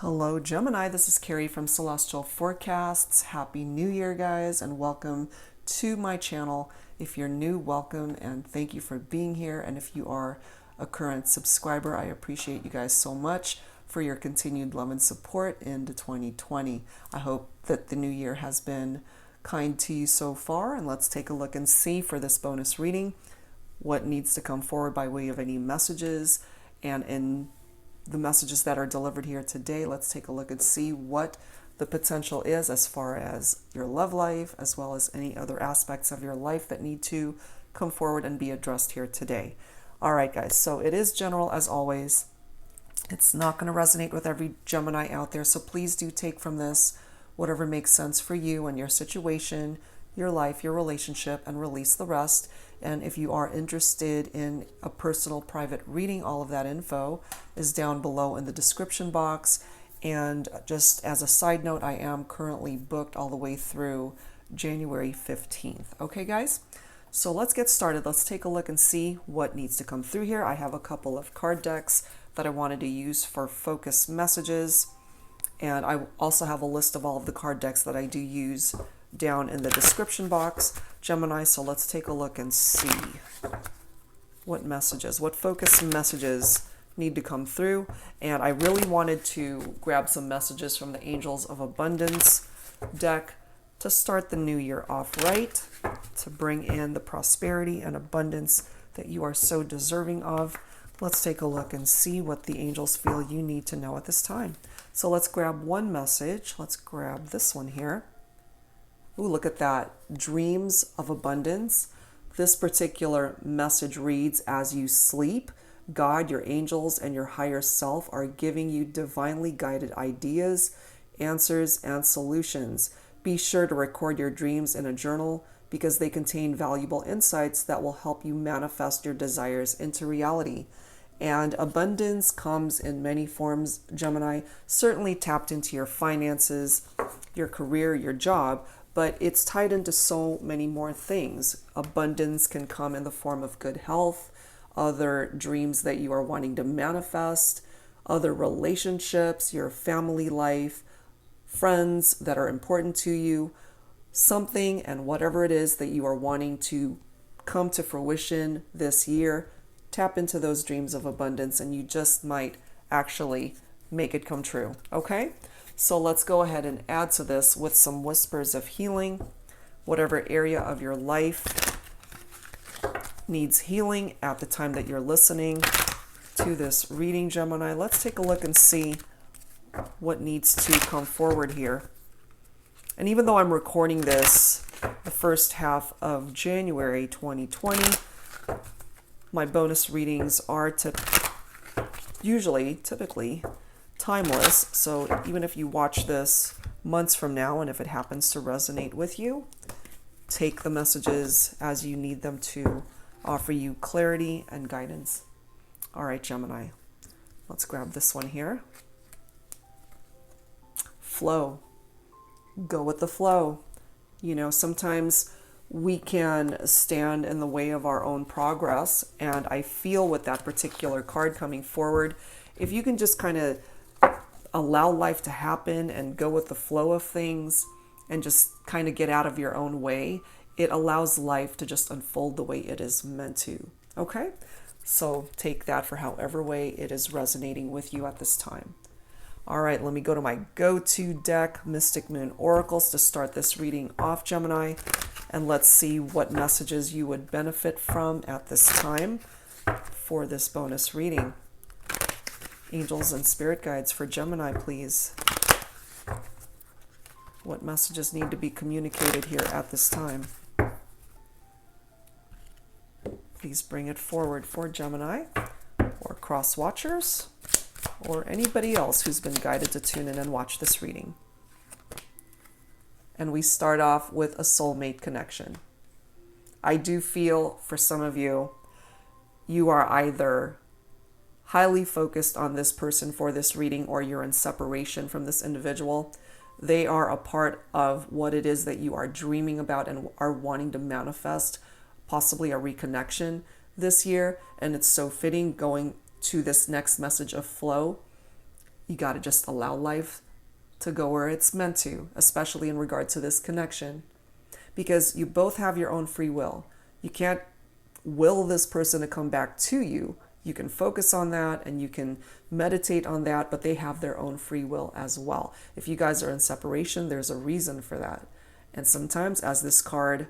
Hello, Gemini. This is Carrie from Celestial Forecasts. Happy New Year, guys, and welcome to my channel. If you're new, welcome, and thank you for being here. And if you are a current subscriber, I appreciate you guys so much for your continued love and support into 2020. I hope that the new year has been kind to you so far, and let's take a look and see for this bonus reading what needs to come forward by way of any messages. And in the messages that are delivered here today, let's take a look and see what the potential is as far as your love life, as well as any other aspects of your life that need to come forward and be addressed here today. All right, guys, so it is general as always. It's not going to resonate with every Gemini out there, so please do take from this whatever makes sense for you and your situation, your life, your relationship, and release the rest. And if you are interested in a personal private reading, all of that info is down below in the description box. And just as a side note, I am currently booked all the way through January 15th. Okay, guys? So let's get started. Let's take a look and see what needs to come through here. I have a couple of card decks that I wanted to use for focus messages. And I also have a list of all of the card decks that I do use down in the description box, Gemini. So let's take a look and see what focus messages need to come through. And I really wanted to grab some messages from the Angels of Abundance deck to start the new year off right, to bring in the prosperity and abundance that you are so deserving of. Let's take a look and see what the angels feel you need to know at this time. So let's grab one message. Let's grab this one here. Ooh, look at that. Dreams of abundance. This particular message reads, as you sleep, God, your angels, and your higher self are giving you divinely guided ideas, answers, and solutions. Be sure to record your dreams in a journal because they contain valuable insights that will help you manifest your desires into reality. And abundance comes in many forms, Gemini. Certainly tapped into your finances, your career, your job, but it's tied into so many more things. Abundance can come in the form of good health, other dreams that you are wanting to manifest, other relationships, your family life, friends that are important to you, something and whatever it is that you are wanting to come to fruition this year. Tap into those dreams of abundance and you just might actually make it come true. Okay? So let's go ahead and add to this with some whispers of healing. Whatever area of your life needs healing at the time that you're listening to this reading, Gemini, let's take a look and see what needs to come forward here. And even though I'm recording this the first half of January 2020, my bonus readings are typically timeless. So even if you watch this months from now and if it happens to resonate with you, take the messages as you need them to offer you clarity and guidance. All right, Gemini, let's grab this one here. Flow. Go with the flow. You know, sometimes we can stand in the way of our own progress. And I feel with that particular card coming forward, if you can just kind of allow life to happen and go with the flow of things and just kind of get out of your own way, it allows life to just unfold the way it is meant to. Okay? So take that for however way it is resonating with you at this time. All right, let me go to my go-to deck, Mystic Moon Oracles, to start this reading off, Gemini. And let's see what messages you would benefit from at this time for this bonus reading. Angels and spirit guides for Gemini, please. What messages need to be communicated here at this time? Please bring it forward for Gemini or cross watchers or anybody else who's been guided to tune in and watch this reading. And we start off with a soulmate connection. I do feel for some of you, you are either highly focused on this person for this reading or you're in separation from this individual. They are a part of what it is that you are dreaming about and are wanting to manifest, possibly a reconnection this year. And it's so fitting going to this next message of flow. You got to just allow life to go where it's meant to, especially in regard to this connection. Because you both have your own free will. You can't will this person to come back to you. You can focus on that and you can meditate on that, but they have their own free will as well. If you guys are in separation, there's a reason for that. And sometimes, as this card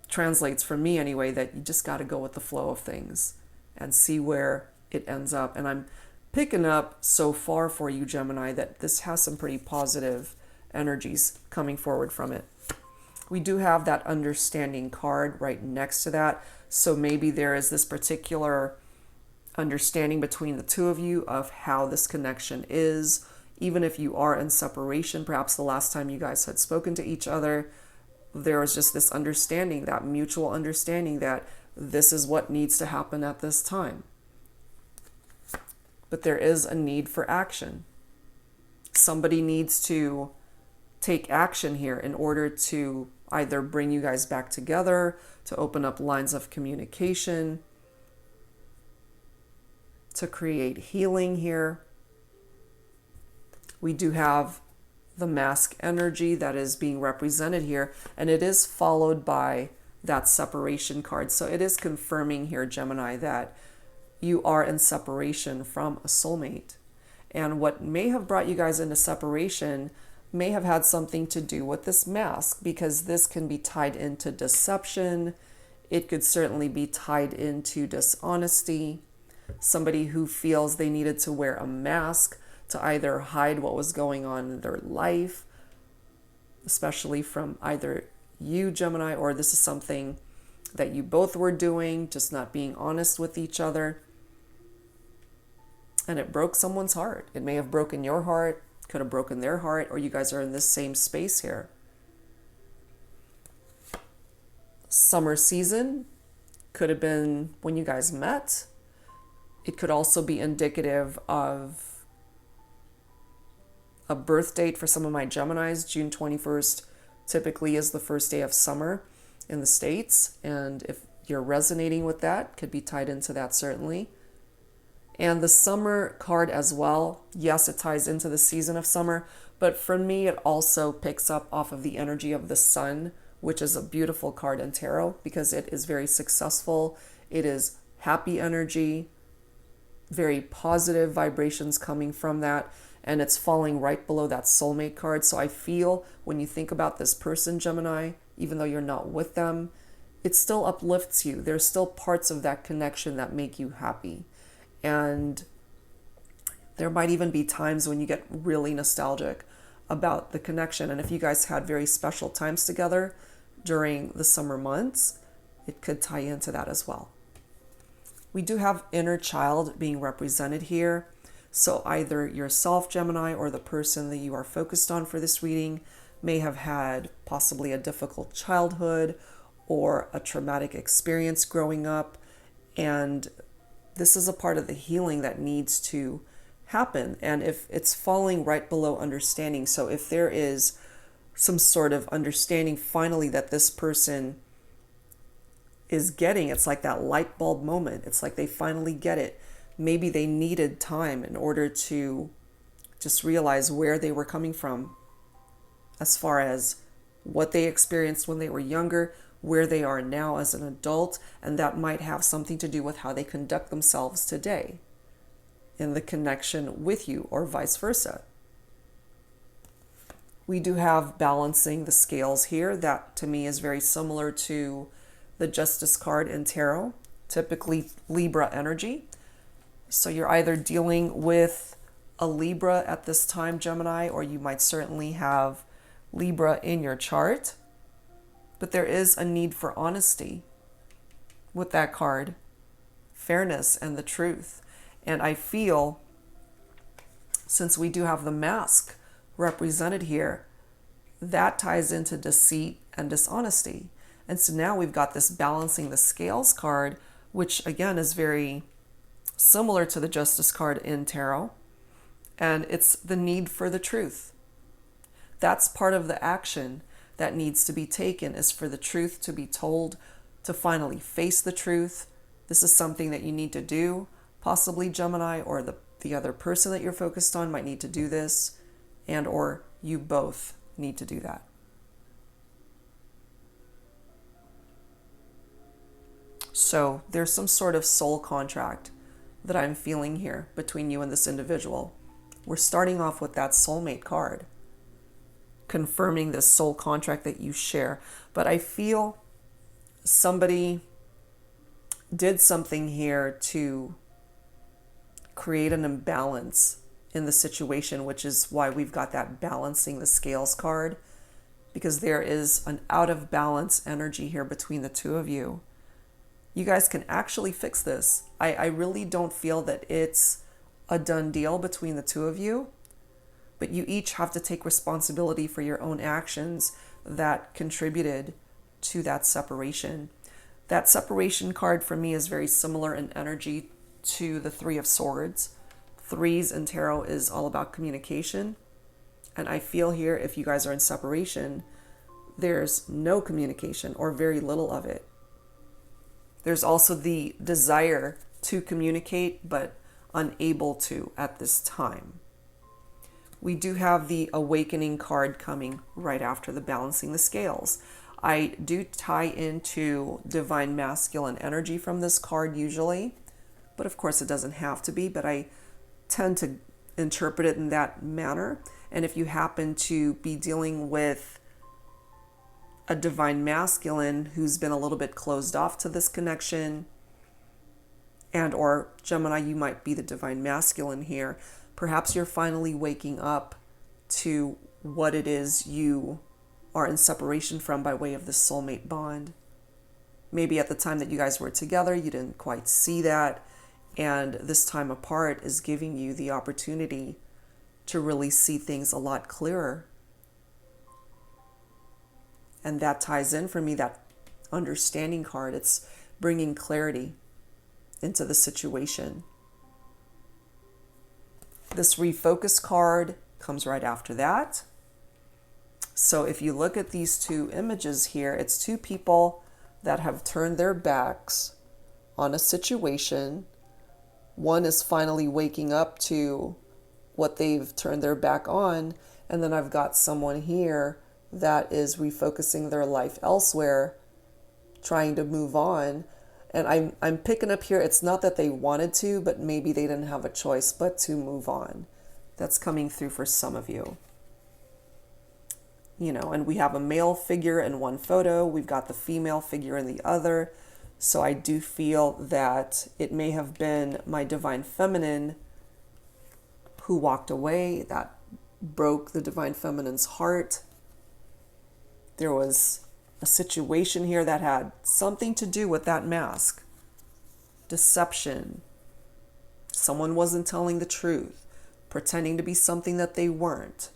translates for me anyway, that you just got to go with the flow of things and see where it ends up. And I'm picking up so far for you, Gemini, that this has some pretty positive energies coming forward from it. We do have that understanding card right next to that. So maybe there is this particular understanding between the two of you of how this connection is. Even if you are in separation, perhaps the last time you guys had spoken to each other, there was just this understanding, that mutual understanding that this is what needs to happen at this time. But there is a need for action. Somebody needs to take action here in order to either bring you guys back together, to open up lines of communication, to create healing here. We do have the mask energy that is being represented here, and it is followed by that separation card. So it is confirming here, Gemini, that you are in separation from a soulmate. And what may have brought you guys into separation may have had something to do with this mask, because this can be tied into deception. It could certainly be tied into dishonesty. Somebody who feels they needed to wear a mask to either hide what was going on in their life, especially from either you, Gemini, or this is something that you both were doing, just not being honest with each other. And it broke someone's heart. It may have broken your heart, could have broken their heart, or you guys are in this same space here. Summer season could have been when you guys met. It could also be indicative of a birth date for some of my Geminis. June 21st typically is the first day of summer in the States. And if you're resonating with that, could be tied into that certainly. And the summer card as well, yes, it ties into the season of summer, but for me, it also picks up off of the energy of the sun, which is a beautiful card in tarot because it is very successful. It is happy energy, very positive vibrations coming from that, and it's falling right below that soulmate card. So I feel when you think about this person, Gemini, even though you're not with them, it still uplifts you. There's still parts of that connection that make you happy. And there might even be times when you get really nostalgic about the connection. And if you guys had very special times together during the summer months, it could tie into that as well. We do have inner child being represented here. So either yourself, Gemini, or the person that you are focused on for this reading may have had possibly a difficult childhood or a traumatic experience growing up. And this is a part of the healing that needs to happen. And if it's falling right below understanding, so if there is some sort of understanding finally that this person is getting, it's like that light bulb moment. It's like they finally get it. Maybe they needed time in order to just realize where they were coming from as far as what they experienced when they were younger, where they are now as an adult, and that might have something to do with how they conduct themselves today in the connection with you, or vice versa. We do have balancing the scales here. That to me is very similar to the Justice card in tarot, typically Libra energy. So you're either dealing with a Libra at this time, Gemini, or you might certainly have Libra in your chart. But there is a need for honesty with that card, fairness and the truth. And I feel, since we do have the mask represented here, that ties into deceit and dishonesty. And so now we've got this balancing the scales card, which again is very similar to the Justice card in tarot. And it's the need for the truth. That's part of the action that needs to be taken, is for the truth to be told, to finally face the truth. This is something that you need to do, possibly Gemini, or the the other person that you're focused on might need to do this, and or you both need to do that. So there's some sort of soul contract that I'm feeling here between you and this individual. We're starting off with that soulmate card, confirming this soul contract that you share. But I feel somebody did something here to create an imbalance in the situation, which is why we've got that balancing the scales card, because there is an out of balance energy here between the two of you. You guys can actually fix this. I really don't feel that it's a done deal between the two of you, but you each have to take responsibility for your own actions that contributed to that separation. That separation card for me is very similar in energy to the Three of Swords. Threes in tarot is all about communication. And I feel here, if you guys are in separation, there's no communication or very little of it. There's also the desire to communicate, but unable to at this time. We do have the awakening card coming right after the balancing the scales. I do tie into divine masculine energy from this card usually, but of course it doesn't have to be, but I tend to interpret it in that manner. And if you happen to be dealing with a divine masculine who's been a little bit closed off to this connection, and or Gemini, you might be the divine masculine here. Perhaps you're finally waking up to what it is you are in separation from by way of the soulmate bond. Maybe at the time that you guys were together, you didn't quite see that. And this time apart is giving you the opportunity to really see things a lot clearer. And that ties in for me, that understanding card. It's bringing clarity into the situation. This refocus card comes right after that. So if you look at these two images here, it's two people that have turned their backs on a situation. One is finally waking up to what they've turned their back on. And then I've got someone here that is refocusing their life elsewhere, trying to move on. And I'm picking up here, it's not that they wanted to, but maybe they didn't have a choice but to move on. That's coming through for some of you. You know, and we have a male figure in one photo. We've got the female figure in the other. So I do feel that it may have been my divine feminine who walked away. That broke the divine feminine's heart. There was a situation here that had something to do with that mask. Deception. Someone wasn't telling the truth, pretending to be something that they weren't.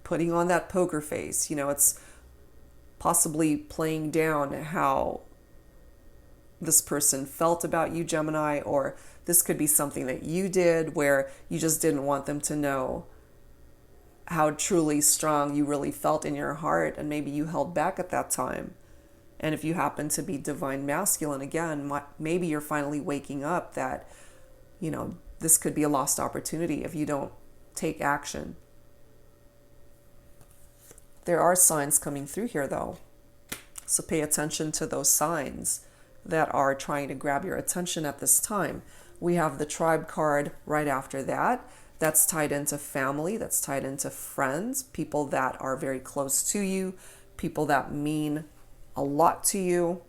Putting on that poker face. You know, it's possibly playing down how this person felt about you, Gemini, or this could be something that you did where you just didn't want them to know how truly strong you really felt in your heart, and maybe you held back at that time. And if you happen to be divine masculine, again, maybe you're finally waking up that, you know, this could be a lost opportunity if you don't take action. There are signs coming through here, though. So pay attention to those signs that are trying to grab your attention at this time. We have the tribe card right after that. That's tied into family, that's tied into friends, people that are very close to you, people that mean a lot to you.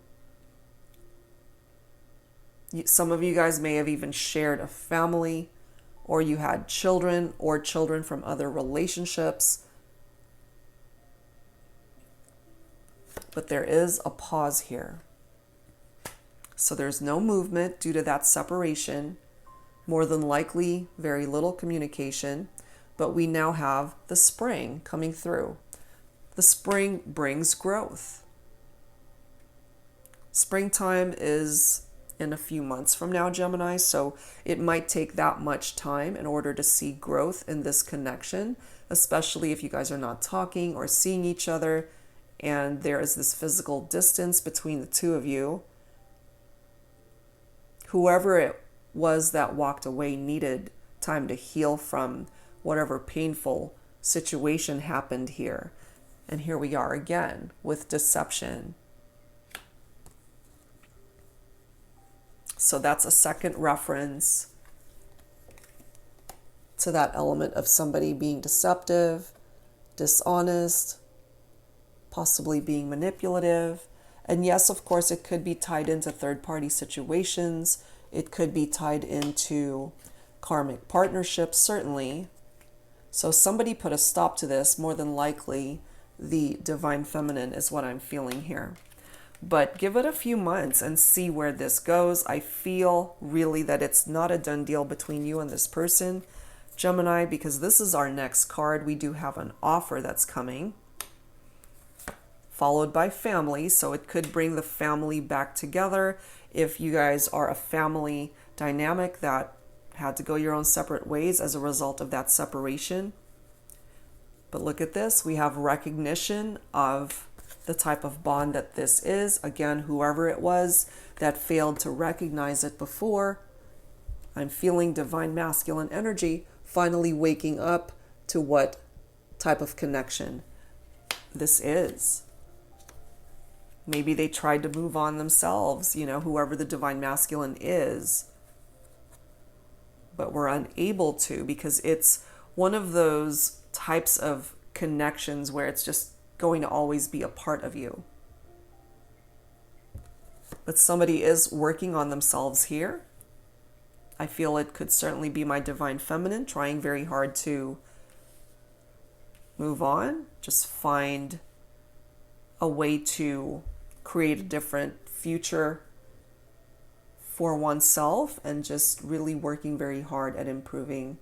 Some of you guys may have even shared a family, or you had children or children from other relationships. But there is a pause here. So there's no movement due to that separation. More than likely, very little communication, but we now have the spring coming through. The spring brings growth. Springtime is in a few months from now, Gemini, so it might take that much time in order to see growth in this connection, especially if you guys are not talking or seeing each other, and there is this physical distance between the two of you. Whoever it was that walked away needed time to heal from whatever painful situation happened here. And here we are again with deception. So that's a second reference to that element of somebody being deceptive, dishonest, possibly being manipulative. And yes, of course, it could be tied into third-party situations. It could be tied into karmic partnerships, certainly. So somebody put a stop to this. More than likely, the divine feminine is what I'm feeling here. But give it a few months and see where this goes. I feel really that it's not a done deal between you and this person, Gemini, because this is our next card. We do have an offer that's coming, followed by family. So it could bring the family back together if you guys are a family dynamic that had to go your own separate ways as a result of that separation. But look at this. We have recognition of the type of bond that this is. Again, whoever it was that failed to recognize it before, I'm feeling divine masculine energy finally waking up to what type of connection this is. Maybe they tried to move on themselves, whoever the divine masculine is, but were unable to, because it's one of those types of connections where it's just going to always be a part of you. But somebody is working on themselves here. I feel it could certainly be my divine feminine trying very hard to move on, just find a way to create a different future for oneself, and just really working very hard at improving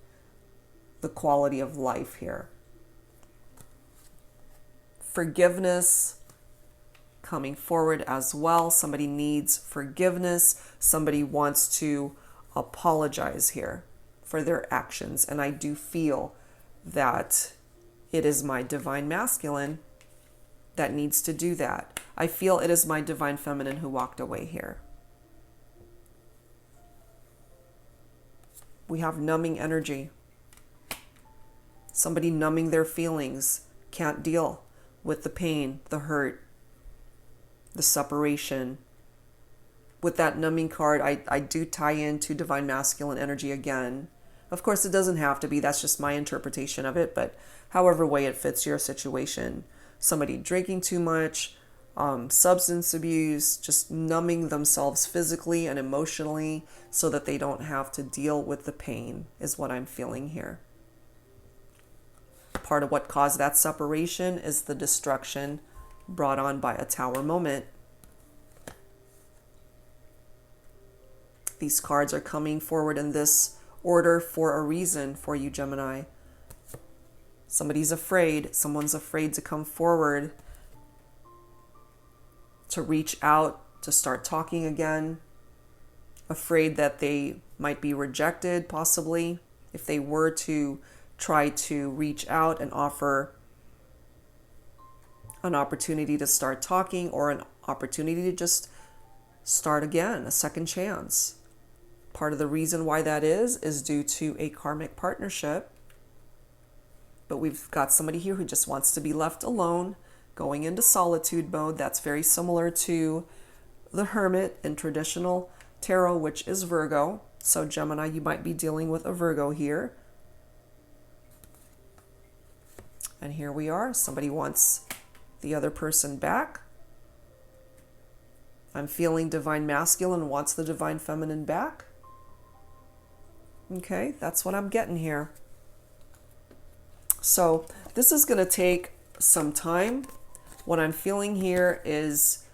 the quality of life here. Forgiveness coming forward as well. Somebody needs forgiveness. Somebody wants to apologize here for their actions. And I do feel that it is my divine masculine that needs to do that. I feel it is my divine feminine who walked away here. We have numbing energy. Somebody numbing their feelings, can't deal with the pain, the hurt, the separation. With that numbing card, I do tie into divine masculine energy again. Of course, it doesn't have to be. That's just my interpretation of it. But however way it fits your situation. Somebody drinking too much, substance abuse, just numbing themselves physically and emotionally so that they don't have to deal with the pain is what I'm feeling here. Part of what caused that separation is the destruction brought on by a tower moment. These cards are coming forward in this order for a reason for you, Gemini. Somebody's afraid. Someone's afraid to come forward, to reach out, to start talking again. Afraid that they might be rejected, possibly, if they were to try to reach out and offer an opportunity to start talking, or an opportunity to just start again, a second chance. Part of the reason why that is due to a karmic partnership. But we've got somebody here who just wants to be left alone, going into solitude mode. That's very similar to the Hermit in traditional tarot, which is Virgo. So Gemini, you might be dealing with a Virgo here. And here we are. Somebody wants the other person back. I'm feeling divine masculine wants the divine feminine back. Okay, that's what I'm getting here. So this is going to take some time. What I'm feeling here is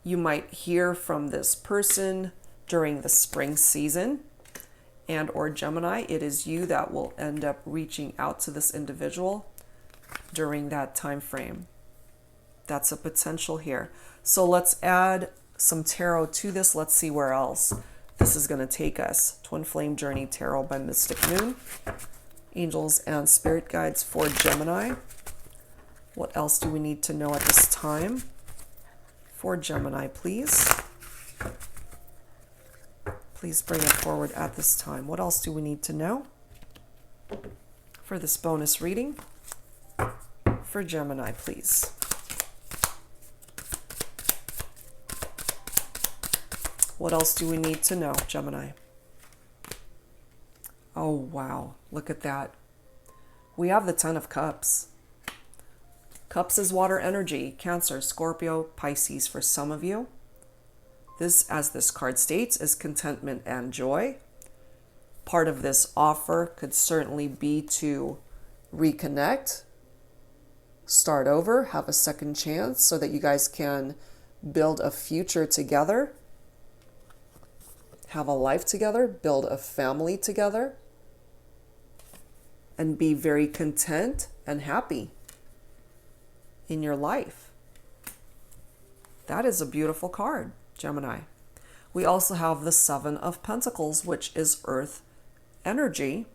you might hear from this person during the spring season, and or Gemini, it is you that will end up reaching out to this individual during that time frame. That's a potential here. So let's add some tarot to this. Let's see where else this is going to take us. Twin Flame Journey Tarot by Mystic Moon. Angels and spirit guides for Gemini. What else do we need to know at this time for Gemini, please? Please bring it forward at this time. What else do we need to know for this bonus reading for Gemini, please? What else do we need to know, Gemini? Oh, wow. Look at that. We have the Ten of Cups. Cups is water energy. Cancer, Scorpio, Pisces for some of you. This, as this card states, is contentment and joy. Part of this offer could certainly be to reconnect, start over, have a second chance so that you guys can build a future together, have a life together, build a family together, and be very content and happy in your life. That is a beautiful card, Gemini. We also have the Seven of Pentacles, which is earth energy.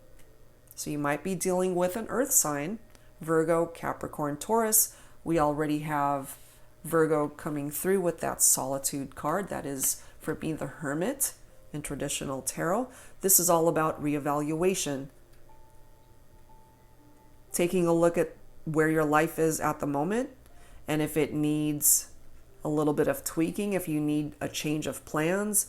So you might be dealing with an earth sign, Virgo, Capricorn, Taurus. We already have Virgo coming through with that solitude card. That is for being the hermit in traditional tarot. This is all about reevaluation. Taking a look at where your life is at the moment, and if it needs a little bit of tweaking, if you need a change of plans,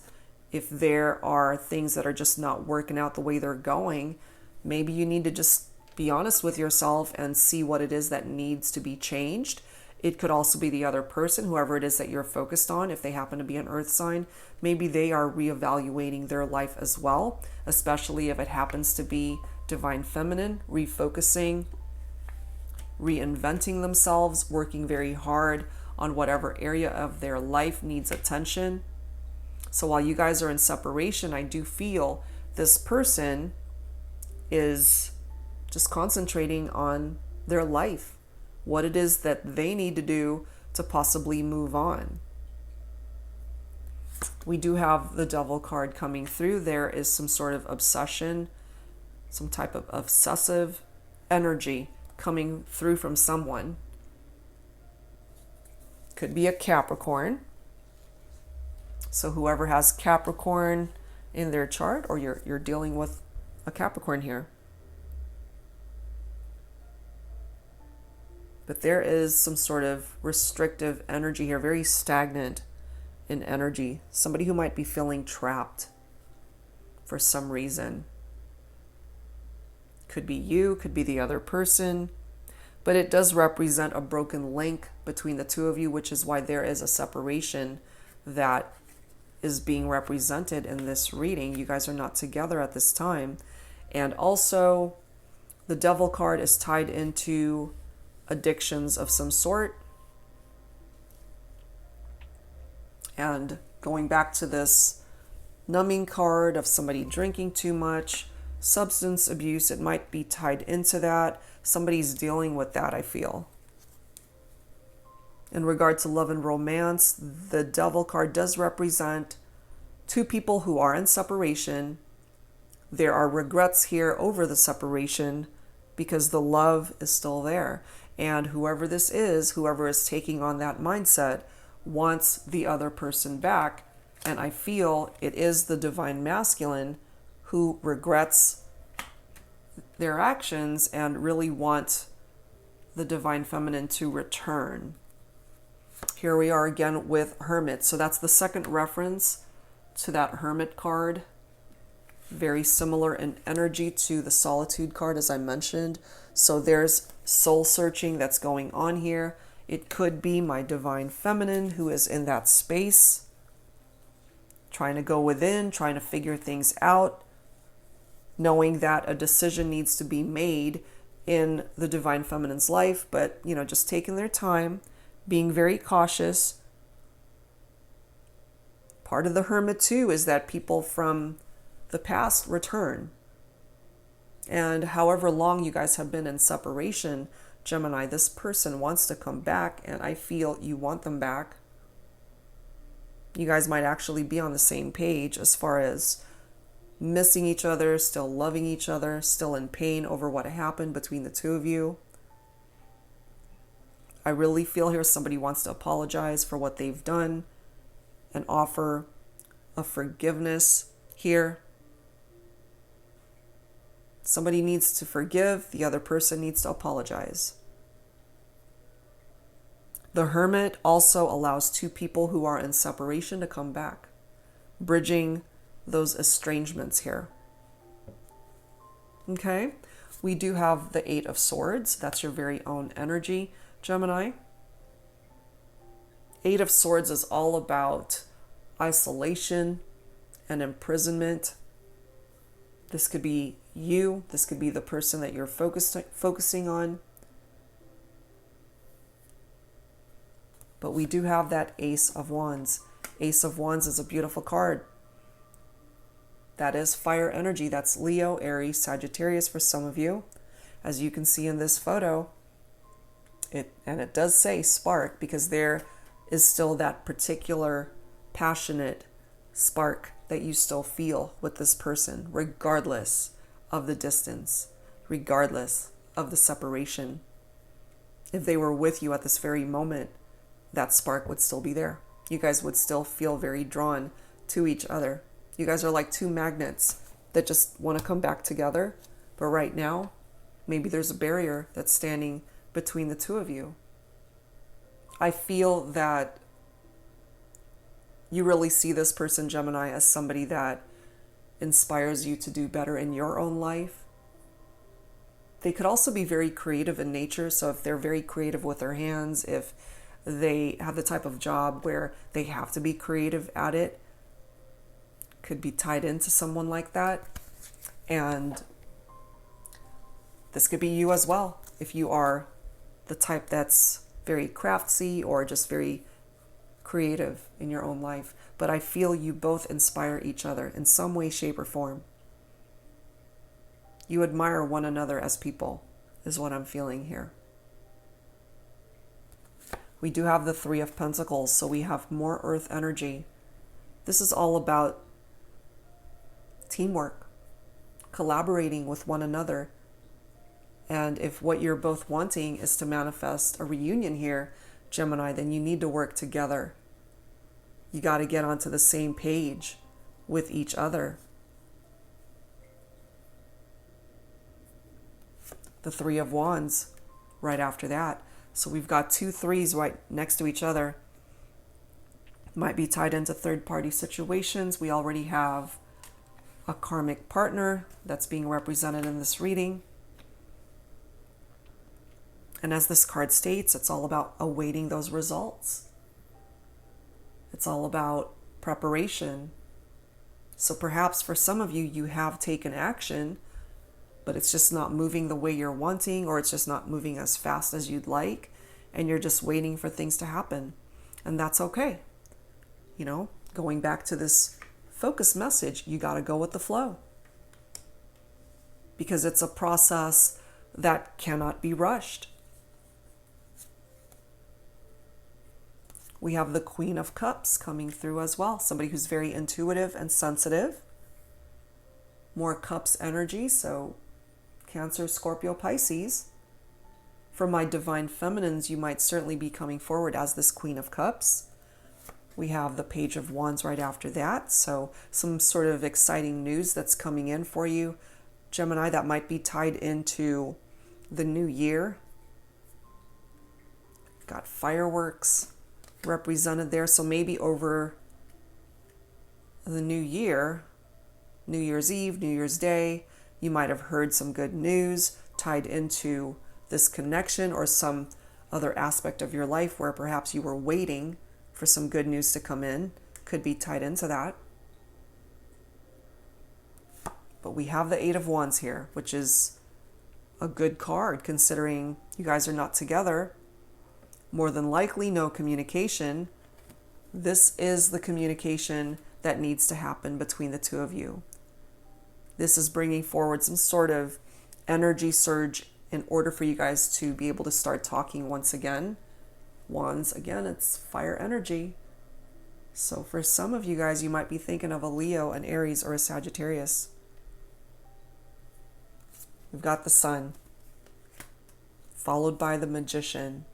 if there are things that are just not working out the way they're going, maybe you need to just be honest with yourself and see what it is that needs to be changed. It could also be the other person, whoever it is that you're focused on. If they happen to be an earth sign, maybe they are reevaluating their life as well, especially if it happens to be divine feminine, refocusing, reinventing themselves, working very hard on whatever area of their life needs attention. So while you guys are in separation, I do feel this person is just concentrating on their life, what it is that they need to do to possibly move on. We do have the Devil card coming through. There is some sort of obsession, some type of obsessive energy coming through from someone. Could be a Capricorn. So whoever has Capricorn in their chart, or you're dealing with a Capricorn here. But there is some sort of restrictive energy here, very stagnant in energy. Somebody who might be feeling trapped for some reason. Could be you, could be the other person. But it does represent a broken link between the two of you, which is why there is a separation that is being represented in this reading. You guys are not together at this time. And also, the Devil card is tied into addictions of some sort. And going back to this numbing card of somebody drinking too much, substance abuse, it might be tied into that. Somebody's dealing with that, I feel. In regard to love and romance, the Devil card does represent two people who are in separation. There are regrets here over the separation because the love is still there. And whoever this is, whoever is taking on that mindset, wants the other person back. And I feel it is the divine masculine who regrets their actions and really want the divine feminine to return. Here we are again with Hermit. So that's the second reference to that Hermit card. Very similar in energy to the Solitude card, as I mentioned. So there's soul searching that's going on here. It could be my divine feminine who is in that space, trying to go within, trying to figure things out, knowing that a decision needs to be made in the divine feminine's life, but, just taking their time, being very cautious. Part of the Hermit too is that people from the past return. And however long you guys have been in separation, Gemini, this person wants to come back, and I feel you want them back. You guys might actually be on the same page as far as missing each other, still loving each other, still in pain over what happened between the two of you. I really feel here somebody wants to apologize for what they've done and offer a forgiveness here. Somebody needs to forgive, the other person needs to apologize. The Hermit also allows two people who are in separation to come back, bridging those estrangements here. Okay, we do have the Eight of Swords. That's your very own energy, Gemini. Eight of Swords is all about isolation and imprisonment. This could be you. This could be the person that you're focusing on. But we do have that Ace of Wands. Ace of Wands is a beautiful card. That is fire energy. That's Leo, Aries, Sagittarius for some of you. As you can see in this photo, it does say spark, because there is still that particular passionate spark that you still feel with this person, regardless of the distance, regardless of the separation. If they were with you at this very moment, that spark would still be there. You guys would still feel very drawn to each other. You guys are like two magnets that just want to come back together. But right now, maybe there's a barrier that's standing between the two of you. I feel that you really see this person, Gemini, as somebody that inspires you to do better in your own life. They could also be very creative in nature. So if they're very creative with their hands, if they have the type of job where they have to be creative at it, could be tied into someone like that. And this could be you as well, if you are the type that's very craftsy or just very creative in your own life. But I feel you both inspire each other in some way, shape, or form. You admire one another as people, is what I'm feeling here. We do have the Three of Pentacles, so we have more earth energy. This is all about teamwork, collaborating with one another. And if what you're both wanting is to manifest a reunion here, Gemini, then you need to work together. You got to get onto the same page with each other. The Three of Wands right after that. So we've got two threes right next to each other. Might be tied into third-party situations. We already have a karmic partner that's being represented in this reading. And as this card states, it's all about awaiting those results. It's all about preparation. So perhaps for some of you, you have taken action, but it's just not moving the way you're wanting, or it's just not moving as fast as you'd like, and you're just waiting for things to happen. And that's okay. You know, going back to this focus message, you got to go with the flow. Because it's a process that cannot be rushed. We have the Queen of Cups coming through as well. Somebody who's very intuitive and sensitive. More Cups energy, so Cancer, Scorpio, Pisces. For my divine feminines, you might certainly be coming forward as this Queen of Cups. We have the Page of Wands right after that. So some sort of exciting news that's coming in for you, Gemini, that might be tied into the new year. Got fireworks represented there. So maybe over the new year, New Year's Eve, New Year's Day, you might have heard some good news tied into this connection or some other aspect of your life where perhaps you were waiting for some good news to come in. Could be tied into that. But we have the Eight of Wands here, which is a good card considering you guys are not together. More than likely, no communication. This is the communication that needs to happen between the two of you. This is bringing forward some sort of energy surge in order for you guys to be able to start talking once again. Wands, again, it's fire energy. So for some of you guys, you might be thinking of a Leo, an Aries, or a Sagittarius. We've got the Sun, followed by the Magician,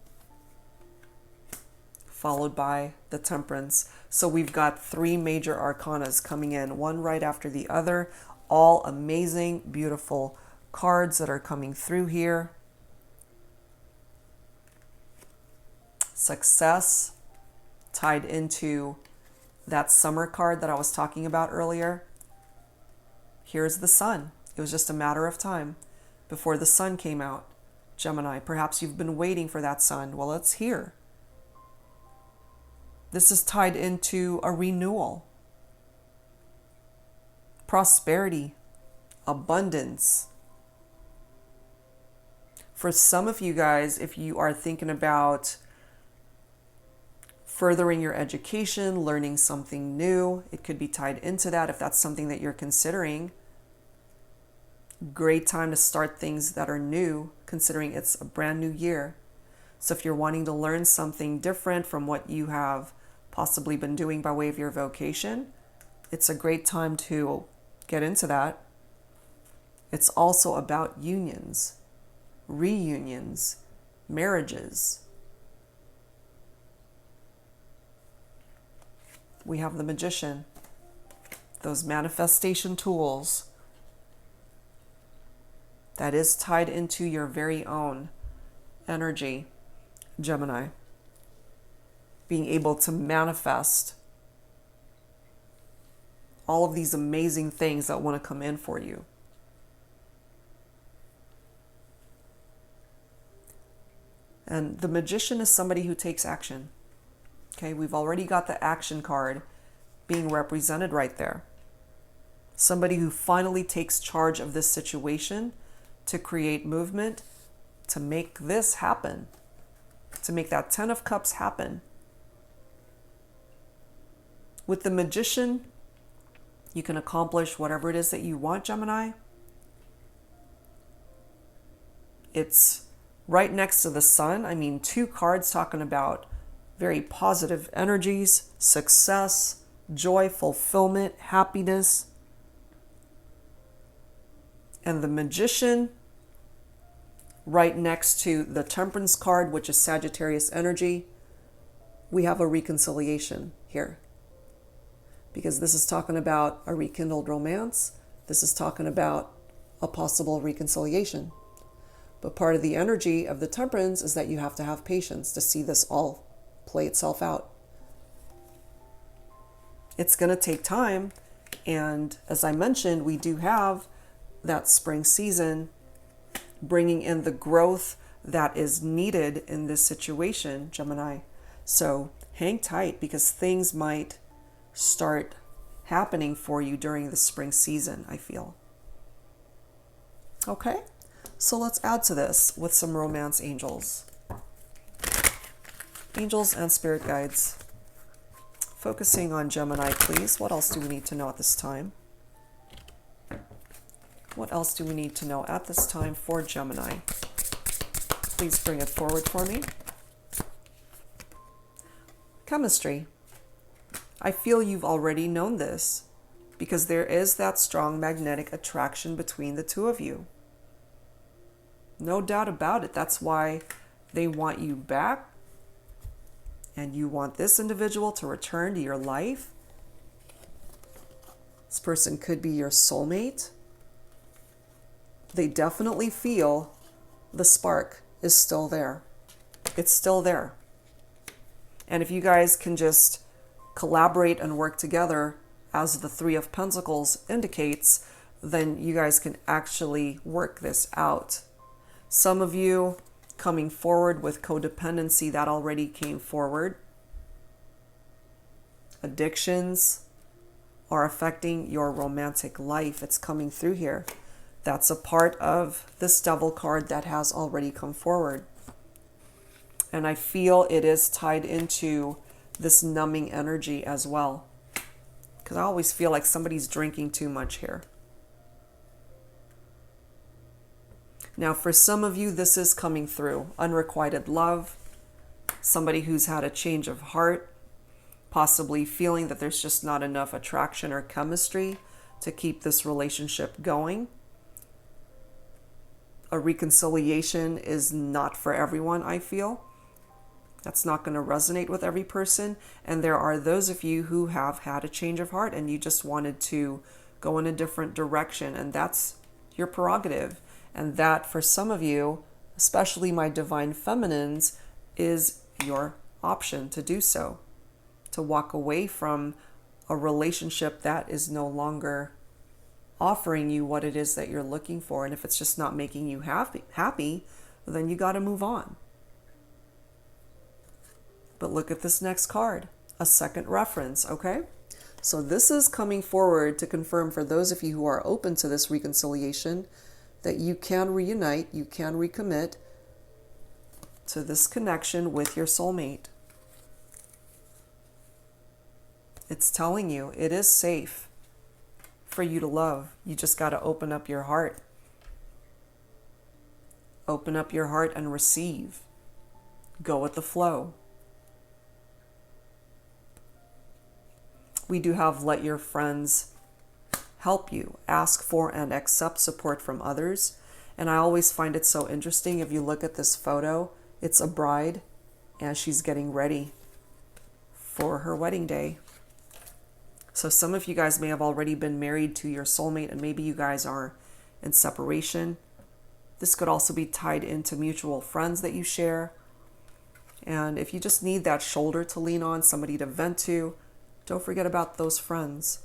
followed by the Temperance. So we've got three major arcanas coming in, one right after the other, all amazing, beautiful cards that are coming through here. Success tied into that summer card that I was talking about earlier. Here's the sun. It was just a matter of time before the sun came out. Gemini, perhaps you've been waiting for that sun. Well, it's here. This is tied into a renewal, prosperity, abundance. For some of you guys, if you are thinking about furthering your education, learning something new, it could be tied into that if that's something that you're considering. Great time to start things that are new, considering it's a brand new year. So if you're wanting to learn something different from what you have possibly been doing by way of your vocation, it's a great time to get into that. It's also about unions, reunions, marriages. We have the Magician, those manifestation tools that is tied into your very own energy, Gemini. Being able to manifest all of these amazing things that want to come in for you. And the Magician is somebody who takes action. Okay, we've already got the action card being represented right there. Somebody who finally takes charge of this situation to create movement, to make this happen, to make that 10 of Cups happen. With the Magician, you can accomplish whatever it is that you want, Gemini. It's right next to the sun. I mean, two cards talking about very positive energies, success, joy, fulfillment, happiness. And the Magician right next to the Temperance card, which is Sagittarius energy. We have a reconciliation here. Because this is talking about a rekindled romance. This is talking about a possible reconciliation. But part of the energy of the Temperance is that you have to have patience to see this all play itself out. It's going to take time. And as I mentioned, we do have that spring season bringing in the growth that is needed in this situation, Gemini. So hang tight, because things might start happening for you during the spring season, I feel. Okay, so let's add to this with some romance angels. Angels and spirit guides. Focusing on Gemini, please. What else do we need to know at this time? What else do we need to know at this time for Gemini? Please bring it forward for me. Chemistry. I feel you've already known this, because there is that strong magnetic attraction between the two of you. No doubt about it. That's why they want you back, and you want this individual to return to your life. This person could be your soulmate. They definitely feel the spark is still there. It's still there. And if you guys can just collaborate and work together, as the Three of Pentacles indicates, then you guys can actually work this out. Some of you coming forward with codependency, that already came forward. Addictions are affecting your romantic life. It's coming through here. That's a part of this Devil card that has already come forward. And I feel it is tied into this numbing energy as well. Because I always feel like somebody's drinking too much here. Now, for some of you, this is coming through. Unrequited love. Somebody who's had a change of heart. Possibly feeling that there's just not enough attraction or chemistry to keep this relationship going. A reconciliation is not for everyone, I feel. That's not going to resonate with every person. And there are those of you who have had a change of heart and you just wanted to go in a different direction. And that's your prerogative. And that for some of you, especially my divine feminines, is your option to do so. To walk away from a relationship that is no longer offering you what it is that you're looking for. And if it's just not making you happy, then you got to move on. But look at this next card, a second reference, okay? So this is coming forward to confirm for those of you who are open to this reconciliation that you can reunite, you can recommit to this connection with your soulmate. It's telling you it is safe for you to love. You just got to open up your heart. Open up your heart and receive. Go with the flow. We do have let your friends help you. Ask for and accept support from others. And I always find it so interesting. If you look at this photo, it's a bride and she's getting ready for her wedding day. So some of you guys may have already been married to your soulmate and maybe you guys are in separation. This could also be tied into mutual friends that you share. And if you just need that shoulder to lean on, somebody to vent to, don't forget about those friends.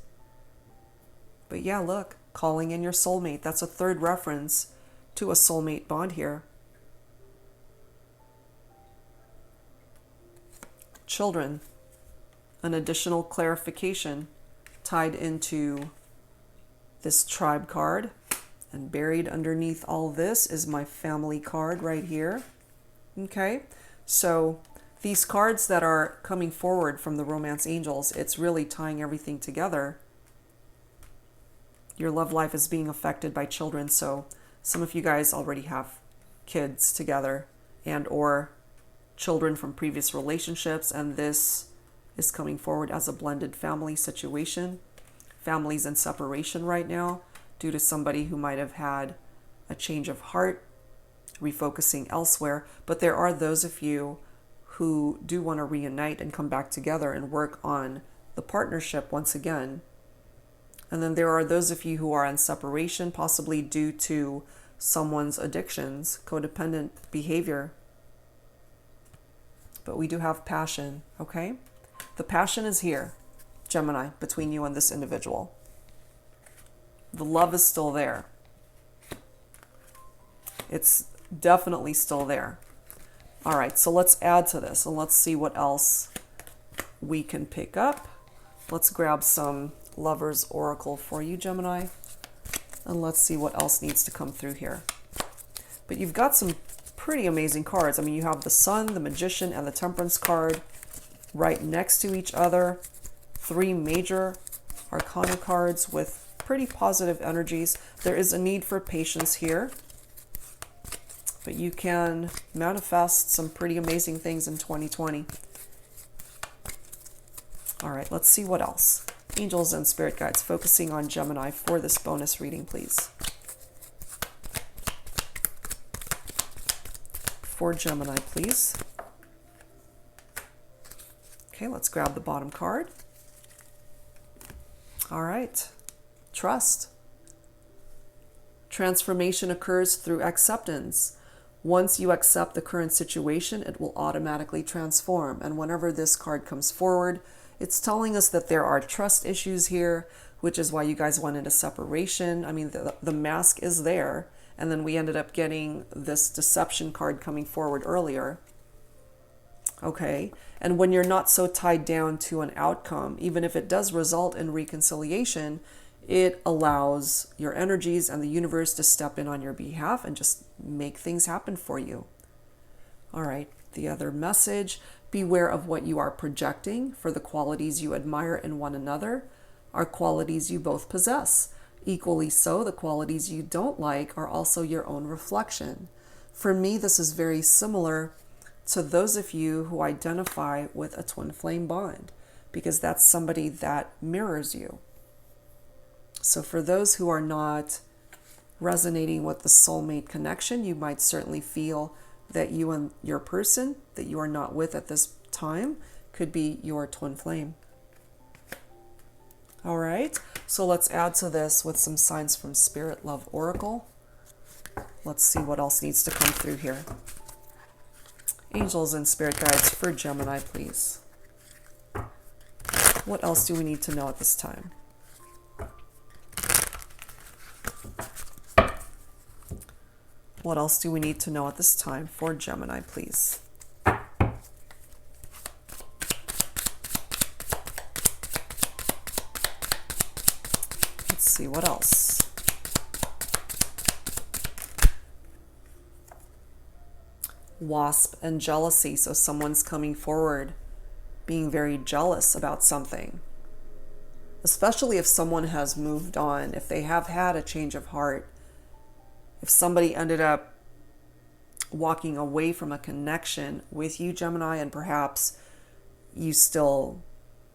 But yeah, look, calling in your soulmate. That's a third reference to a soulmate bond here. Children, an additional clarification tied into this tribe card. And buried underneath all this is my family card right here. Okay, so these cards that are coming forward from the romance angels, it's really tying everything together. Your love life is being affected by children, so some of you guys already have kids together and or children from previous relationships, and this is coming forward as a blended family situation. Families in separation right now due to somebody who might have had a change of heart, refocusing elsewhere. But there are those of you who do want to reunite and come back together and work on the partnership once again. And then there are those of you who are in separation, possibly due to someone's addictions, codependent behavior. But we do have passion, okay? The passion is here, Gemini, between you and this individual. The love is still there. It's definitely still there. All right, so let's add to this and let's see what else we can pick up. Let's grab some Lover's Oracle for you, Gemini, and let's see what else needs to come through here. But you've got some pretty amazing cards. I mean, you have the Sun, the Magician, and the Temperance card right next to each other. 3 major Arcana cards with pretty positive energies. There is a need for patience here, but you can manifest some pretty amazing things in 2020. All right, let's see what else. Angels and spirit guides focusing on Gemini for this bonus reading, please. For Gemini, please. Okay, let's grab the bottom card. All right. Trust. Transformation occurs through acceptance. Once you accept the current situation, it will automatically transform. And whenever this card comes forward, it's telling us that there are trust issues here, which is why you guys went into separation. I mean, the mask is there. And then we ended up getting this deception card coming forward earlier. Okay. And when you're not so tied down to an outcome, even if it does result in reconciliation, it allows your energies and the universe to step in on your behalf and just make things happen for you. All right, the other message, beware of what you are projecting, for the qualities you admire in one another are qualities you both possess. Equally so, the qualities you don't like are also your own reflection. For me, this is very similar to those of you who identify with a twin flame bond, because that's somebody that mirrors you. So for those who are not resonating with the soulmate connection, you might certainly feel that you and your person that you are not with at this time could be your twin flame. All right, so let's add to this with some signs from Spirit Love Oracle. Let's see what else needs to come through here. Angels and spirit guides for Gemini, please. What else do we need to know at this time? What else do we need to know at this time for Gemini, please? Let's see what else. Wasp and jealousy. So someone's coming forward being very jealous about something, especially if someone has moved on, if they have had a change of heart, if somebody ended up walking away from a connection with you, Gemini, and perhaps you still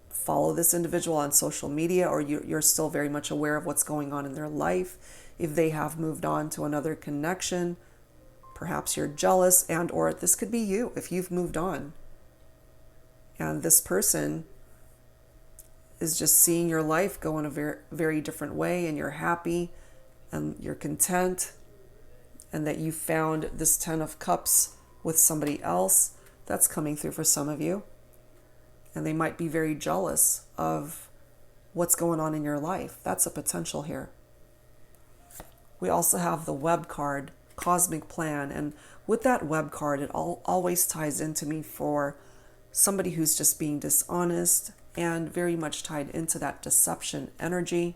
follow this individual on social media, or you're still very much aware of what's going on in their life. If they have moved on to another connection, perhaps you're jealous, and or this could be you if you've moved on. And this person is just seeing your life go in a very, very different way, and you're happy and you're content, and that you found this 10 of Cups with somebody else. That's coming through for some of you. And they might be very jealous of what's going on in your life. That's a potential here. We also have the Web card, Cosmic Plan. And with that Web card, it always ties into me for somebody who's just being dishonest and very much tied into that deception energy.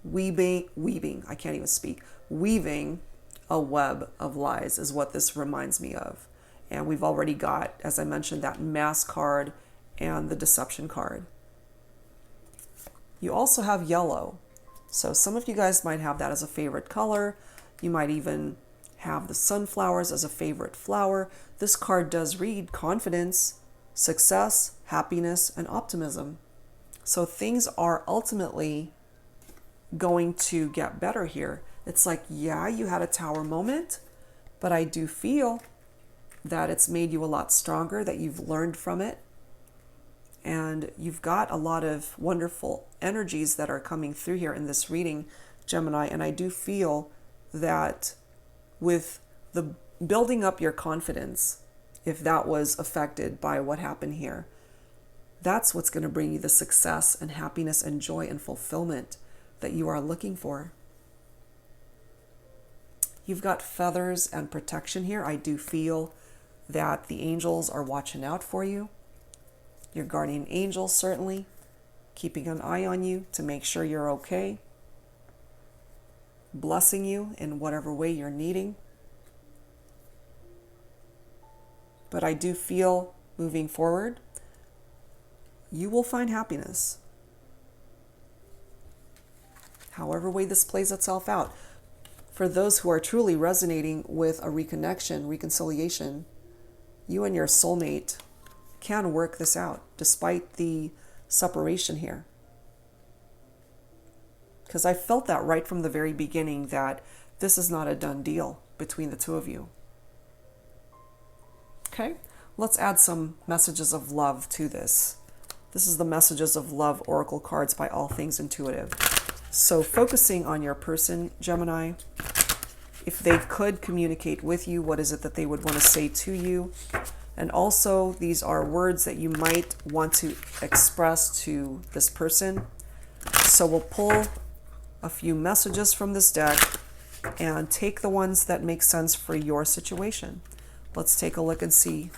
Weaving a web of lies is what this reminds me of. And we've already got, as I mentioned, that Mass card and the Deception card. You also have yellow. So some of you guys might have that as a favorite color. You might even have the sunflowers as a favorite flower. This card does read confidence, success, happiness, and optimism. So things are ultimately going to get better here. It's like, yeah, you had a tower moment, but I do feel that it's made you a lot stronger, that you've learned from it, and you've got a lot of wonderful energies that are coming through here in this reading, Gemini. And I do feel that with the building up your confidence, if that was affected by what happened here, that's what's going to bring you the success and happiness and joy and fulfillment that you are looking for. You've got feathers and protection here. I do feel that the angels are watching out for you. Your guardian angels certainly keeping an eye on you to make sure you're okay, blessing you in whatever way you're needing. But I do feel moving forward, you will find happiness. However way this plays itself out. For those who are truly resonating with a reconnection, reconciliation, you and your soulmate can work this out despite the separation here. Because I felt that right from the very beginning, that this is not a done deal between the two of you. Okay, let's add some messages of love to this. This is the Messages of Love Oracle cards by All Things Intuitive. So focusing on your person, Gemini, if they could communicate with you, what is it that they would want to say to you? And also, these are words that you might want to express to this person. So we'll pull a few messages from this deck and take the ones that make sense for your situation. Let's take a look and see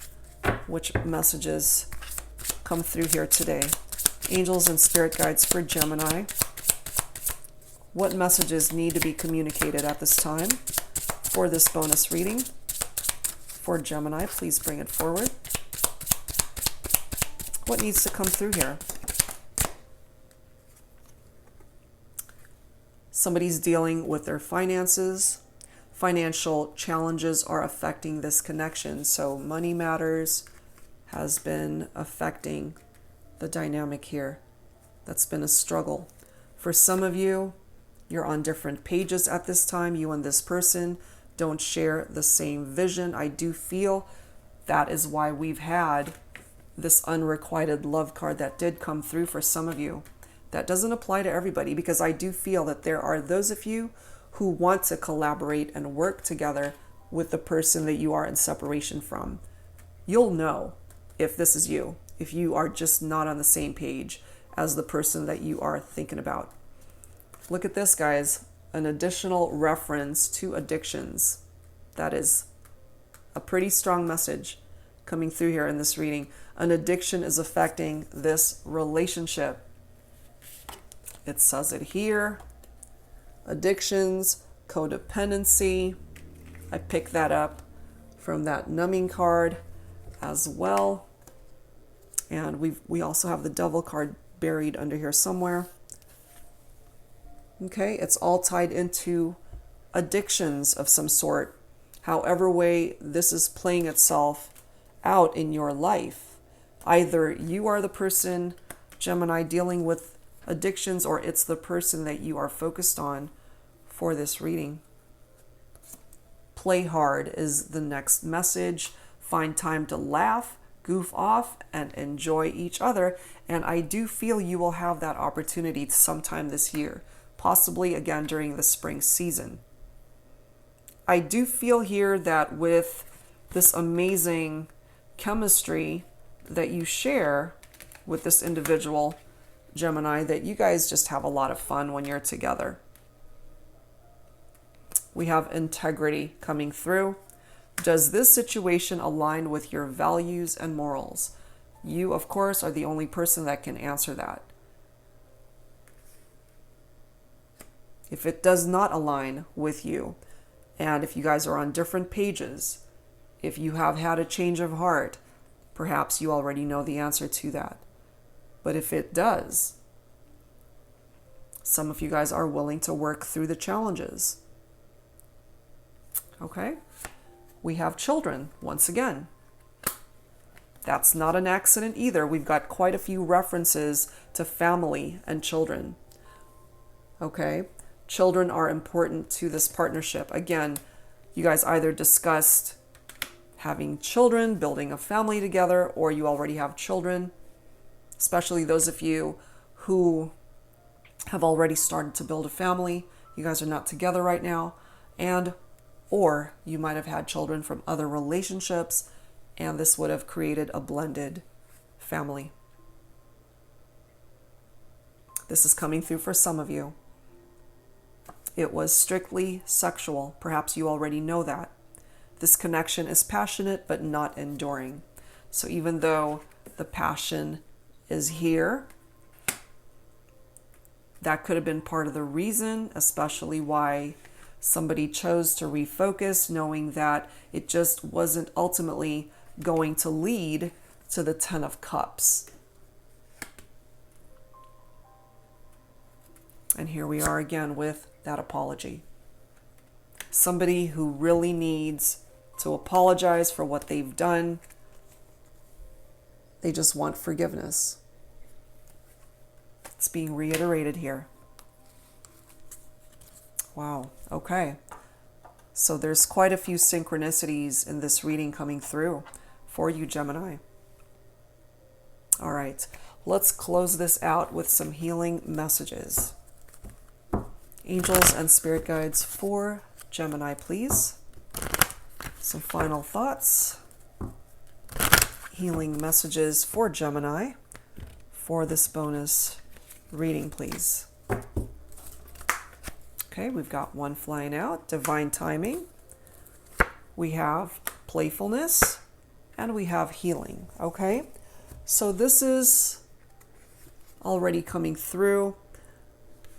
which messages come through here today. Angels and spirit guides for Gemini. What messages need to be communicated at this time for this bonus reading? For Gemini, please bring it forward. What needs to come through here? Somebody's dealing with their finances. Financial challenges are affecting this connection. So money matters has been affecting the dynamic here. That's been a struggle. For some of you, you're on different pages at this time, you and this person. don't share the same vision. I do feel that is why we've had this unrequited love card that did come through for some of you. That doesn't apply to everybody, because I do feel that there are those of you who want to collaborate and work together with the person that you are in separation from. You'll know if this is you, if you are just not on the same page as the person that you are thinking about. Look at this, guys. An additional reference to addictions. That is a pretty strong message coming through here in this reading. An addiction is affecting this relationship. It says it here. Addictions, codependency. I picked that up from that numbing card as well. And we also have the devil card buried under here somewhere. Okay, it's all tied into addictions of some sort. However way this is playing itself out in your life. Either you are the person, Gemini, dealing with addictions, or it's the person that you are focused on for this reading. Play hard is the next message. Find time to laugh, goof off, and enjoy each other. And I do feel you will have that opportunity sometime this year, possibly again during the spring season. I do feel here that with this amazing chemistry that you share with this individual, Gemini, that you guys just have a lot of fun when you're together. We have integrity coming through. Does this situation align with your values and morals? You, of course, are the only person that can answer that. If it does not align with you, and if you guys are on different pages, if you have had a change of heart, perhaps you already know the answer to that. But if it does, some of you guys are willing to work through the challenges. Okay? We have children, once again. That's not an accident either. We've got quite a few references to family and children. Okay? Children are important to this partnership. Again, you guys either discussed having children, building a family together, or you already have children, especially those of you who have already started to build a family. You guys are not together right now, or you might have had children from other relationships, and this would have created a blended family. This is coming through for some of you. It was strictly sexual. Perhaps you already know that. This connection is passionate but not enduring. So even though the passion is here, that could have been part of the reason, especially why somebody chose to refocus, knowing that it just wasn't ultimately going to lead to the 10 of Cups. And here we are again with that apology. Somebody who really needs to apologize for what they've done. They just want forgiveness. It's being reiterated here. Wow. Okay. So there's quite a few synchronicities in this reading coming through for you, Gemini. All right. Let's close this out with some healing messages. Angels and spirit guides for Gemini, please. Some final thoughts. Healing messages for Gemini for this bonus reading, please. Okay, we've got one flying out, divine timing. We have playfulness, and we have healing. Okay, so this is already coming through.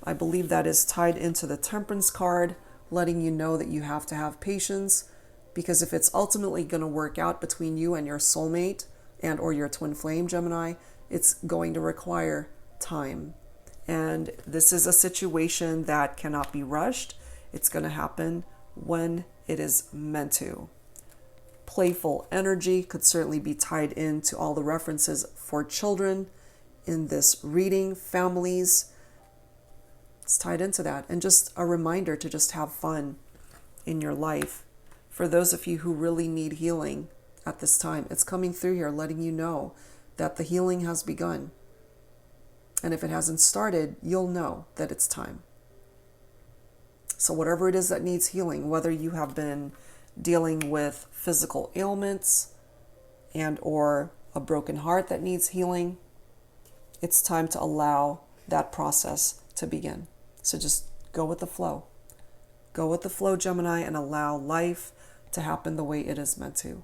I believe that is tied into the Temperance card, letting you know that you have to have patience, because if it's ultimately going to work out between you and your soulmate and or your twin flame, Gemini, it's going to require time. And this is a situation that cannot be rushed. It's going to happen when it is meant to. Playful energy could certainly be tied into all the references for children in this reading, families. It's tied into that. And just a reminder to just have fun in your life For those of you who really need healing at this time, it's coming through here, letting you know that the healing has begun. And if it hasn't started, you'll know that it's time. So whatever it is that needs healing, whether you have been dealing with physical ailments and or a broken heart that needs healing, it's time to allow that process to begin. So just go with the flow. Go with the flow, Gemini, and allow life to happen the way it is meant to.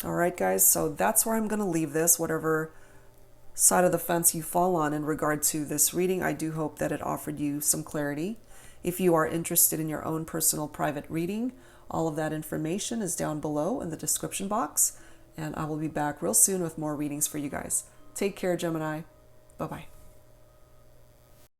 All right, guys, so that's where I'm going to leave this. Whatever side of the fence you fall on in regard to this reading, I do hope that it offered you some clarity. If you are interested in your own personal private reading, all of that information is down below in the description box, and I will be back real soon with more readings for you guys. Take care, Gemini. Bye-bye.